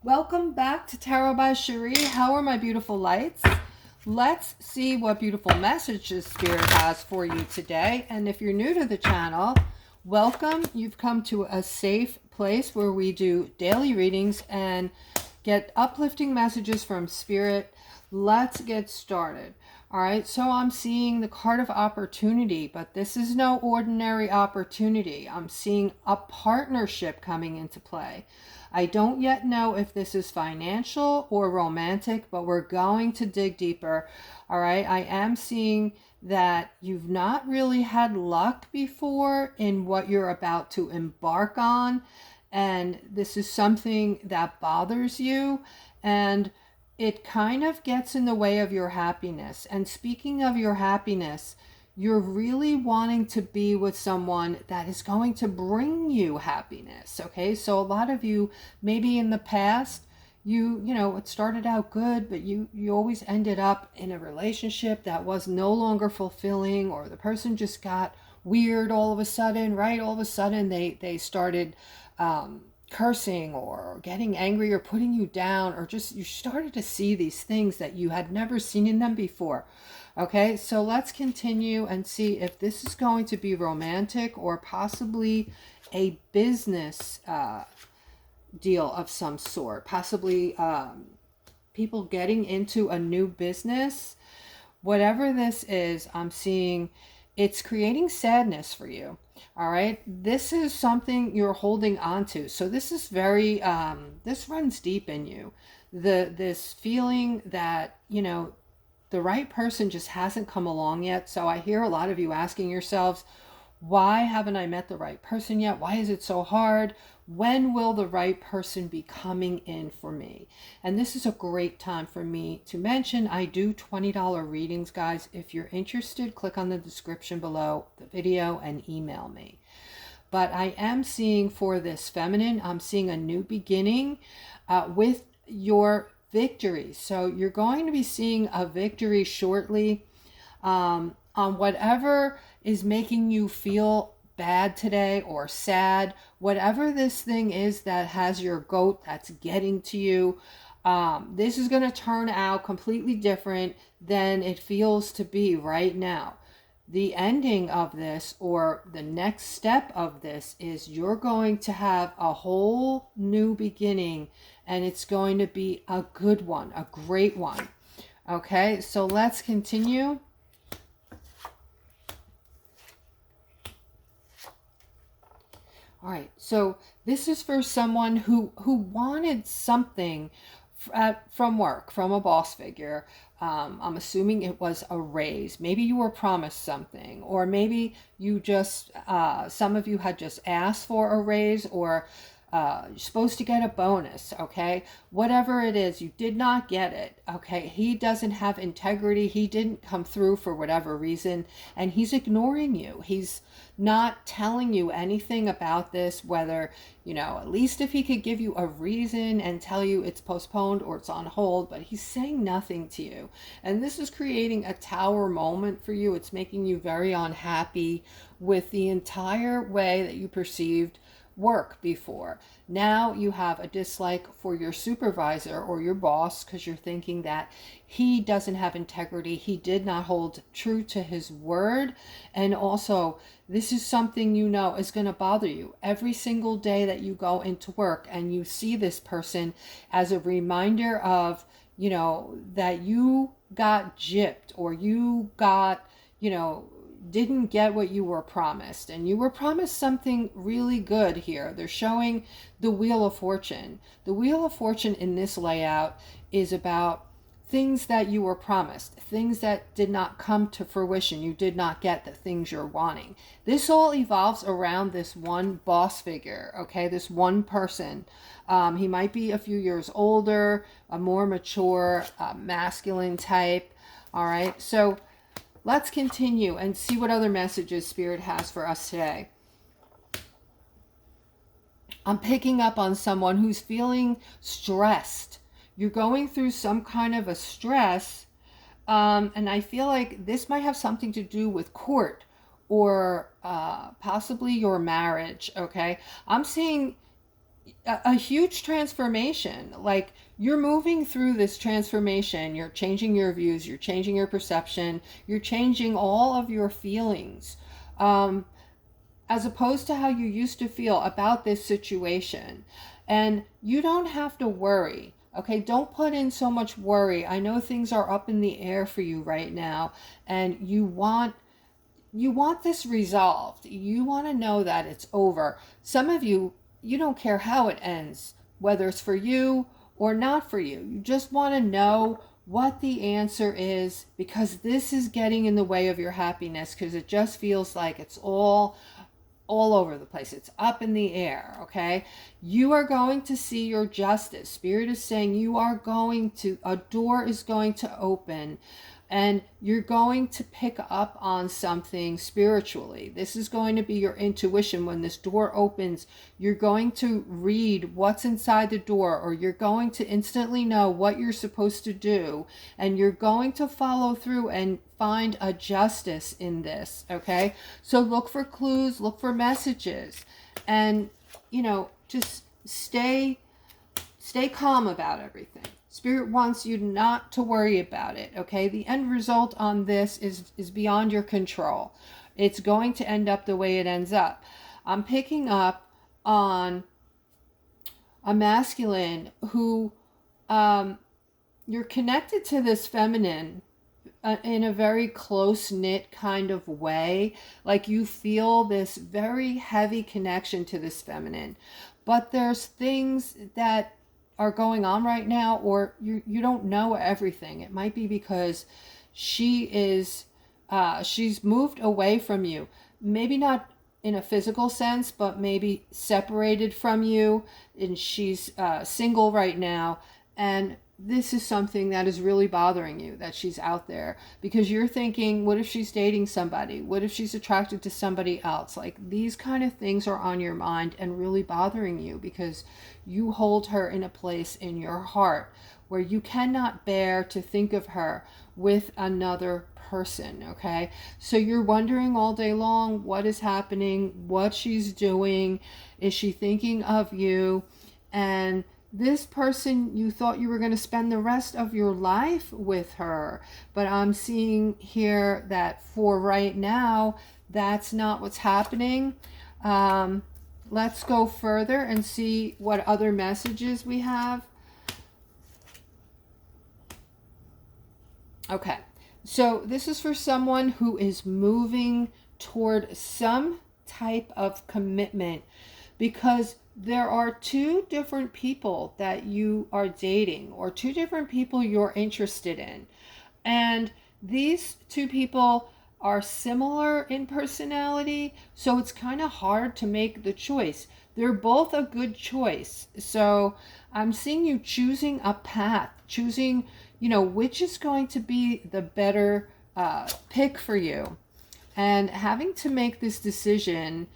Welcome back to Tarot by Cherie. How are my beautiful lights? Let's see what beautiful messages Spirit has for you today. And if you're new to the channel, welcome. You've come to a safe place where we do daily readings and get uplifting messages from Spirit. Let's get started. All right, so I'm seeing the card of opportunity, but this is no ordinary opportunity. I'm seeing a partnership coming into play. I don't yet know if this is financial or romantic, but we're going to dig deeper. All right, I am seeing that you've not really had luck before in what you're about to embark on, and this is something that bothers you, and it kind of gets in the way of your happiness. And speaking of your happiness, you're really wanting to be with someone that is going to bring you happiness. Okay, so a lot of you, maybe in the past, you know, it started out good, but you always ended up in a relationship that was no longer fulfilling, or the person just got weird all of a sudden, right? All of a sudden they started cursing or getting angry or putting you down, or just you started to see these things that you had never seen in them before. Okay, so let's continue and see if this is going to be romantic or possibly a business deal of some sort. Possibly people getting into a new business. Whatever this is, I'm seeing it's creating sadness for you. All right, this is something you're holding on to. So this is very, this runs deep in you. This feeling that, you know, the right person just hasn't come along yet. So I hear a lot of you asking yourselves, why haven't I met the right person yet? Why is it so hard? When will the right person be coming in for me? And this is a great time for me to mention I do $20 readings, guys. If you're interested, click on the description below the video and email me. But I am seeing for this feminine, I'm seeing a new beginning with your victory. So you're going to be seeing a victory shortly on whatever is making you feel bad today or sad. Whatever this thing is that has your goat that's getting to you, this is going to turn out completely different than it feels to be right now. The ending of this, or the next step of this, is you're going to have a whole new beginning, and it's going to be a good one, a great one. Okay, so let's continue. All right, so this is for someone who wanted something from work, from a boss figure. I'm assuming it was a raise. Maybe you were promised something, or maybe you just, some of you had just asked for a raise, or you're supposed to get a bonus, okay? Whatever it is, you did not get it, okay? He doesn't have integrity. He didn't come through for whatever reason, and he's ignoring you. He's not telling you anything about this, whether, you know, at least if he could give you a reason and tell you it's postponed or it's on hold, but he's saying nothing to you. And this is creating a tower moment for you. It's making you very unhappy with the entire way that you perceived work before. Now you have a dislike for your supervisor or your boss because you're thinking that he doesn't have integrity. He did not hold true to his word. And also, this is something you know is going to bother you every single day that you go into work, and you see this person as a reminder of, you know, that you got gypped, or you got, you know, didn't get what you were promised, and you were promised something really good here. They're showing the Wheel of Fortune. The Wheel of Fortune in this layout is about things that you were promised, things that did not come to fruition. You did not get the things you're wanting. This all evolves around this one boss figure, okay? This one person. He might be a few years older, a more mature, masculine type, all right? So let's continue and see what other messages Spirit has for us today. I'm picking up on someone who's feeling stressed. You're going through some kind of a stress, and I feel like this might have something to do with court or possibly your marriage, okay? I'm seeing a huge transformation. Like, you're moving through this transformation. You're changing your views, you're changing your perception, you're changing all of your feelings, as opposed to how you used to feel about this situation. And you don't have to worry. Okay, don't put in so much worry. I know things are up in the air for you right now, and you want this resolved. You want to know that it's over. Some of you, you don't care how it ends, whether it's for you or not for you. You just want to know what the answer is, because this is getting in the way of your happiness, because it just feels like it's all over the place. It's up in the air, okay? You are going to see your justice. Spirit is saying a door is going to open, and you're going to pick up on something spiritually. This is going to be your intuition. When this door opens, you're going to read what's inside the door, or you're going to instantly know what you're supposed to do, and you're going to follow through and find a justice in this, okay? So look for clues, look for messages, and, just stay calm about everything. Spirit wants you not to worry about it, okay? The end result on this is beyond your control. It's going to end up the way it ends up. I'm picking up on a masculine who, you're connected to this feminine in a very close-knit kind of way. Like, you feel this very heavy connection to this feminine. But there's things that are going on right now, or you don't know everything. It might be because she's moved away from you. Maybe not in a physical sense, but maybe separated from you, and she's single right now. And this is something that is really bothering you, that she's out there, because you're thinking, what if she's dating somebody? What if she's attracted to somebody else? Like, these kind of things are on your mind and really bothering you, because you hold her in a place in your heart where you cannot bear to think of her with another person, okay? So you're wondering all day long what is happening, what she's doing, is she thinking of you? And this person, you thought you were going to spend the rest of your life with her, but I'm seeing here that for right now, that's not what's happening. Let's go further and see what other messages we have. Okay, so this is for someone who is moving toward some type of commitment, because there are two different people that you are dating, or two different people you're interested in. And these two people are similar in personality, so it's kind of hard to make the choice. They're both a good choice. So I'm seeing you choosing a path, choosing, which is going to be the better pick for you. And having to make this decision,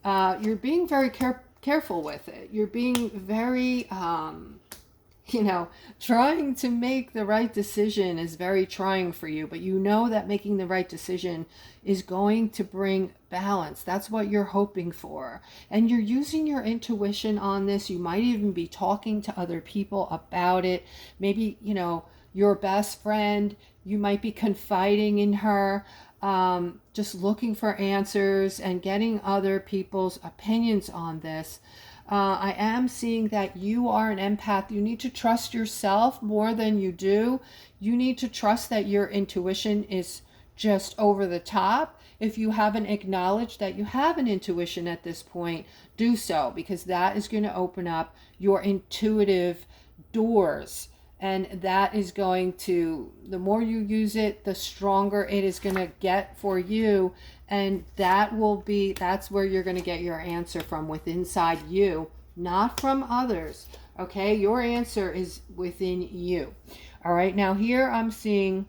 you're being very careful with it. You're being very, trying to make the right decision is very trying for you, but you know that making the right decision is going to bring balance. That's what you're hoping for. And you're using your intuition on this. You might even be talking to other people about it. Maybe, your best friend, you might be confiding in her, just looking for answers and getting other people's opinions on this. I am seeing that you are an empath. You need to trust yourself more than you do. You need to trust that your intuition is just over the top. If you haven't acknowledged that you have an intuition at this point, do so, because that is going to open up your intuitive doors. And that is going to, the more you use it, the stronger it is going to get for you. And that's where you're going to get your answer from, within inside you, not from others. Okay, your answer is within you. All right, now here I'm seeing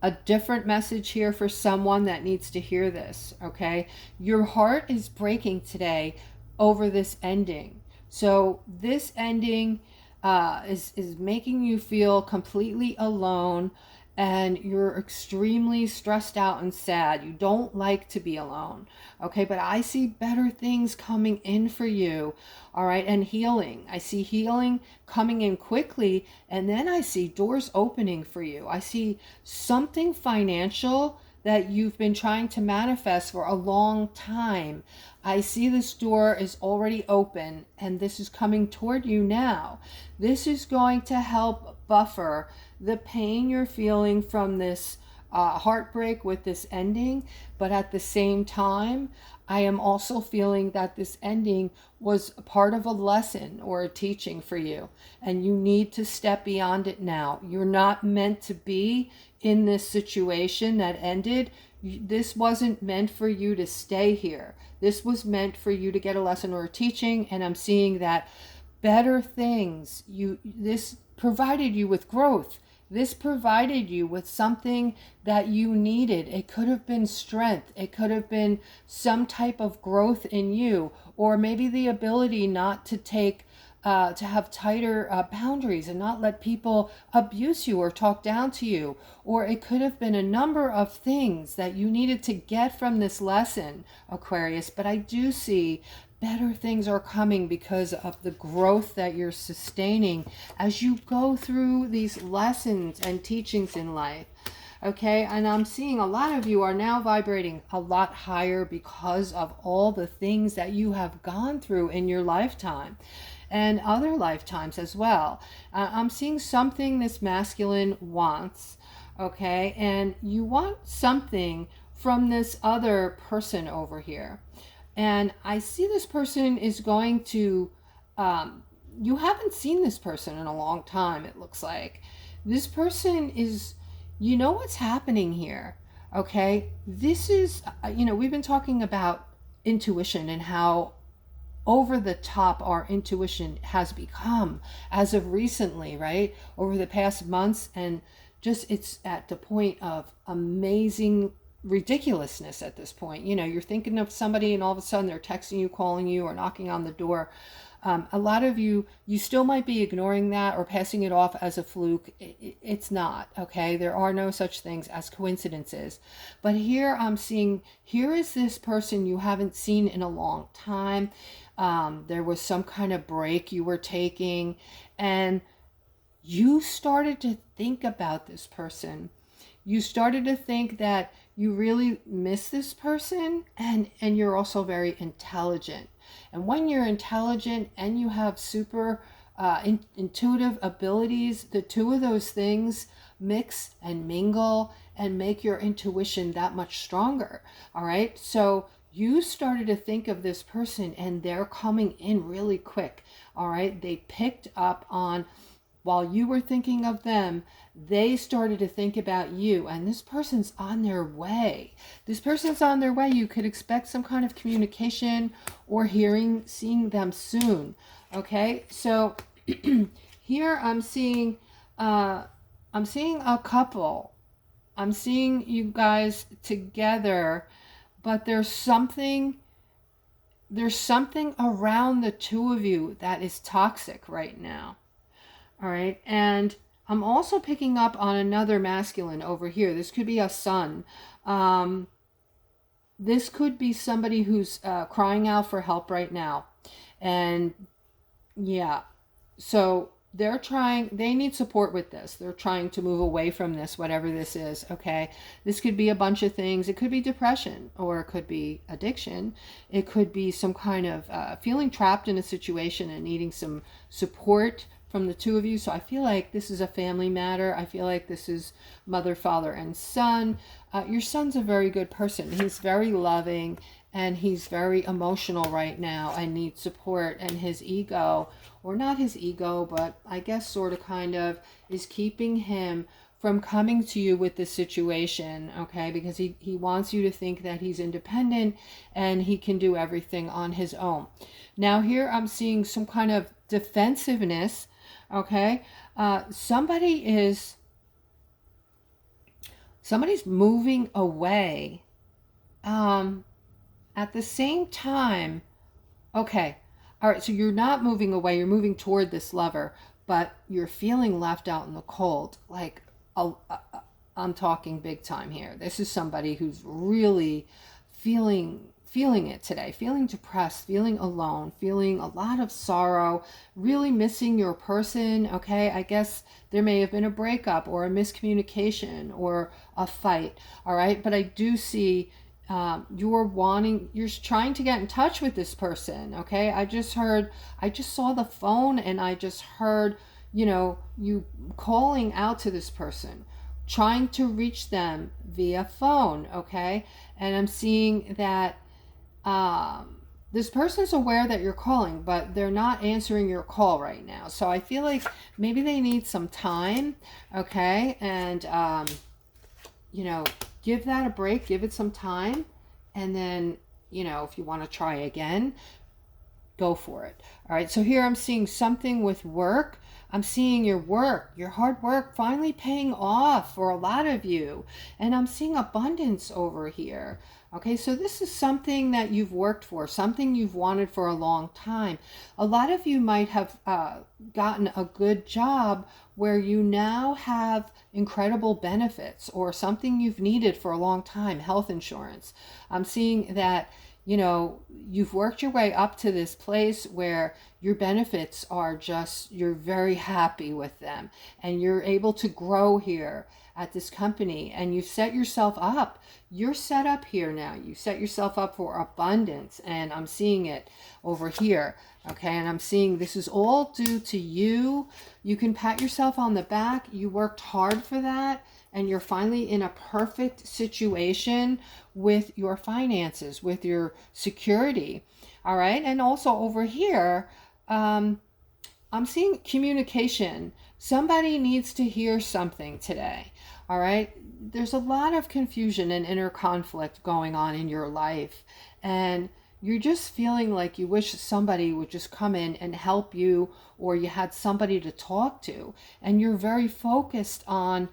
a different message here for someone that needs to hear this. Okay, your heart is breaking today over this ending. So this ending is making you feel completely alone, and you're extremely stressed out and sad. You don't like to be alone. Okay, but I see better things coming in for you. All right, and healing. I see healing coming in quickly, and then I see doors opening for you. I see something financial that you've been trying to manifest for a long time. I see this door is already open, and this is coming toward you now. This is going to help buffer the pain you're feeling from this heartbreak with this ending. But at the same time, I am also feeling that this ending was part of a lesson or a teaching for you, and you need to step beyond it now. You're not meant to be in this situation that ended. This wasn't meant for you to stay here. This was meant for you to get a lesson or a teaching, and I'm seeing that better things, this provided you with growth. This provided you with something that you needed. It could have been strength. It could have been some type of growth in you, or maybe the ability not to to have tighter boundaries and not let people abuse you or talk down to you. Or it could have been a number of things that you needed to get from this lesson, Aquarius. But I do see better things are coming because of the growth that you're sustaining as you go through these lessons and teachings in life. Okay, and I'm seeing a lot of you are now vibrating a lot higher because of all the things that you have gone through in your lifetime and other lifetimes as well. I'm seeing something this masculine wants, okay, and you want something from this other person over here. And I see this person is going to, you haven't seen this person in a long time, it looks like. This person is, you know what's happening here, okay? This is, we've been talking about intuition and how over the top our intuition has become as of recently, right? Over the past months, and just it's at the point of amazing ridiculousness at this point. You're thinking of somebody and all of a sudden they're texting you, calling you, or knocking on the door. A lot of you still might be ignoring that or passing it off as a fluke. It's not, okay? There are no such things as coincidences. But here I'm seeing, here is this person you haven't seen in a long time. There was some kind of break you were taking, and you started to think about this person. You started to think that you really miss this person, and you're also very intelligent. And when you're intelligent and you have super intuitive abilities, the two of those things mix and mingle and make your intuition that much stronger. All right. So you started to think of this person, and they're coming in really quick. All right. They picked up on, while you were thinking of them, they started to think about you, and this person's on their way. This person's on their way. You could expect some kind of communication or seeing them soon. Okay, so here I'm seeing a couple. I'm seeing you guys together, but there's something around the two of you that is toxic right now. All right, and I'm also picking up on another masculine over here. This could be a son. This could be somebody who's crying out for help right now. And yeah, so they need support with this. They're trying to move away from this, whatever this is, okay? This could be a bunch of things. It could be depression, or it could be addiction. It could be some kind of feeling trapped in a situation and needing some support from the two of you. So I feel like this is a family matter. I feel like this is mother, father, and son. Your son's a very good person. He's very loving, and he's very emotional right now and needs support. And his ego, or not his ego, but I guess sort of kind of is keeping him from coming to you with this situation, okay? Because he wants you to think that he's independent and he can do everything on his own. Now here I'm seeing some kind of defensiveness. Okay, somebody's moving away. At the same time, okay, all right, so you're not moving away, you're moving toward this lover, but you're feeling left out in the cold, like a I'm talking big time here. This is somebody who's really feeling it today, feeling depressed, feeling alone, feeling a lot of sorrow, really missing your person. Okay, I guess there may have been a breakup or a miscommunication or a fight. All right, but I do see you're trying to get in touch with this person. Okay, I just saw the phone, and I just heard, you calling out to this person, trying to reach them via phone. Okay, and I'm seeing that this person's aware that you're calling, but they're not answering your call right now. So I feel like maybe they need some time. Okay, and give that a break, give it some time, and then, if you want to try again, go for it. All right, so here I'm seeing something with work. I'm seeing your work, your hard work finally paying off for a lot of you. And I'm seeing abundance over here. Okay, so this is something that you've worked for, something you've wanted for a long time. A lot of you might have gotten a good job where you now have incredible benefits, or something you've needed for a long time, health insurance. I'm seeing that you've worked your way up to this place where your benefits are just, you're very happy with them, and you're able to grow here at this company, and you've set yourself up. You're set up here now. You set yourself up for abundance, and I'm seeing it over here. Okay, and I'm seeing this is all due to you. You can pat yourself on the back. You worked hard for that, and you're finally in a perfect situation with your finances, with your security. All right, and also over here, I'm seeing communication. Somebody needs to hear something today. All right, there's a lot of confusion and inner conflict going on in your life, and you're just feeling like you wish somebody would just come in and help you, or you had somebody to talk to, and you're very focused on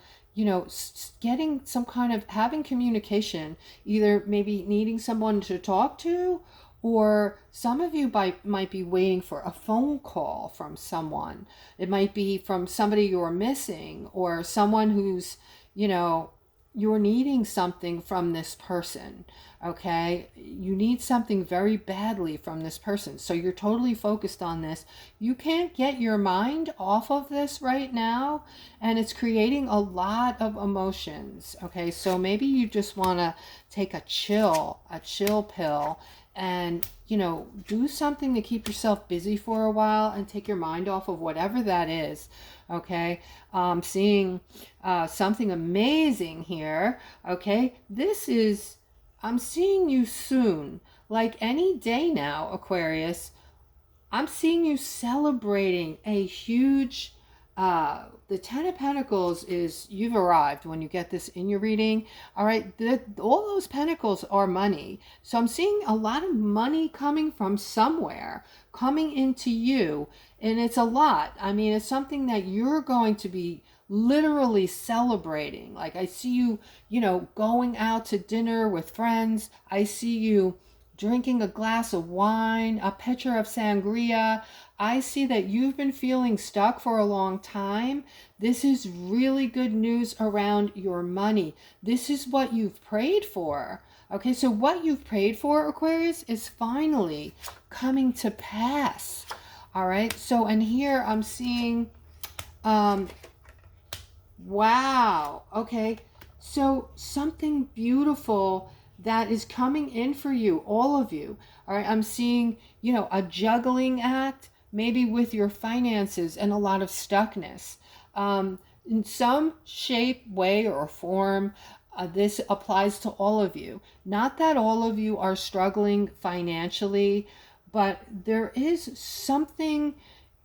getting some kind of, having communication, either maybe needing someone to talk to, or some of you might be waiting for a phone call from someone. It might be from somebody you're missing, or someone who's, you're needing something from this person. Okay, you need something very badly from this person, so you're totally focused on this. You can't get your mind off of this right now, and it's creating a lot of emotions. Okay, so maybe you just want to take a chill pill, and do something to keep yourself busy for a while and take your mind off of whatever that is. Okay, seeing something amazing here. Okay, I'm seeing you soon, like any day now, Aquarius. I'm seeing you celebrating a huge, the Ten of Pentacles is, you've arrived when you get this in your reading. All right, all those pentacles are money. So I'm seeing a lot of money coming from somewhere, coming into you, and it's a lot. I mean, it's something that you're going to be literally celebrating. Like, I see you, going out to dinner with friends. I see you drinking a glass of wine, a pitcher of sangria. I see that you've been feeling stuck for a long time. This is really good news around your money. This is what you've prayed for. Okay, so what you've prayed for, Aquarius, is finally coming to pass. All right, so, and here I'm seeing, wow, okay, so something beautiful that is coming in for you, all of you. All right, I'm seeing, a juggling act, maybe with your finances, and a lot of stuckness. In some shape, way, or form, this applies to all of you. Not that all of you are struggling financially, but there is something,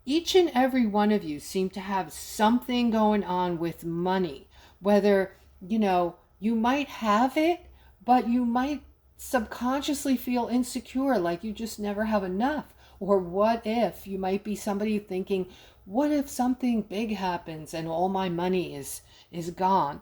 each and every one of you seem to have something going on with money. Whether, you might have it, but you might subconsciously feel insecure, like you just never have enough. Or what if, you might be somebody thinking, what if something big happens and all my money is gone,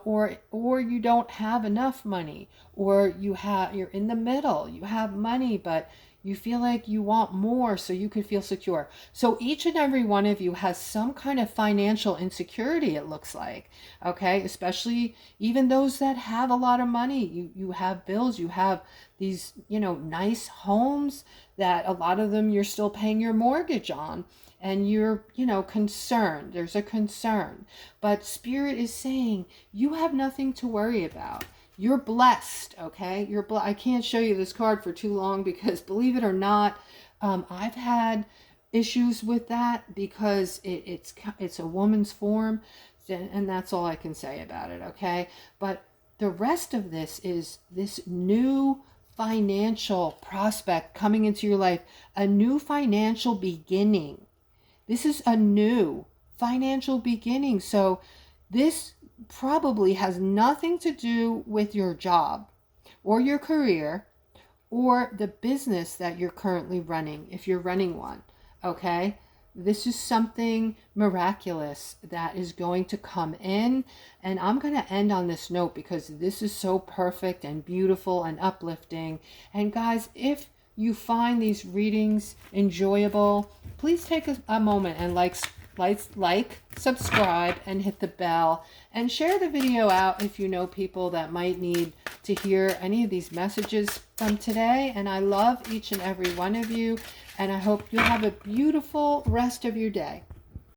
or you don't have enough money, or you're in the middle, you have money, but You feel like you want more so you could feel secure. So each and every one of you has some kind of financial insecurity, it looks like. Okay, especially even those that have a lot of money. You have bills, you have these, nice homes that a lot of them you're still paying your mortgage on, and you're, concerned. There's a concern. But Spirit is saying you have nothing to worry about. You're blessed, okay? I can't show you this card for too long because, believe it or not, I've had issues with that because it's a woman's form, and that's all I can say about it, okay? But the rest of this is this new financial prospect coming into your life, a new financial beginning. This is a new financial beginning. So this probably has nothing to do with your job or your career or the business that you're currently running, if you're running one, okay? This is something miraculous that is going to come in. And I'm going to end on this note because this is so perfect and beautiful and uplifting. And guys, if you find these readings enjoyable, please take a moment and like, subscribe, and hit the bell, and share the video out if you know people that might need to hear any of these messages from today. And I love each and every one of you, and I hope you have a beautiful rest of your day.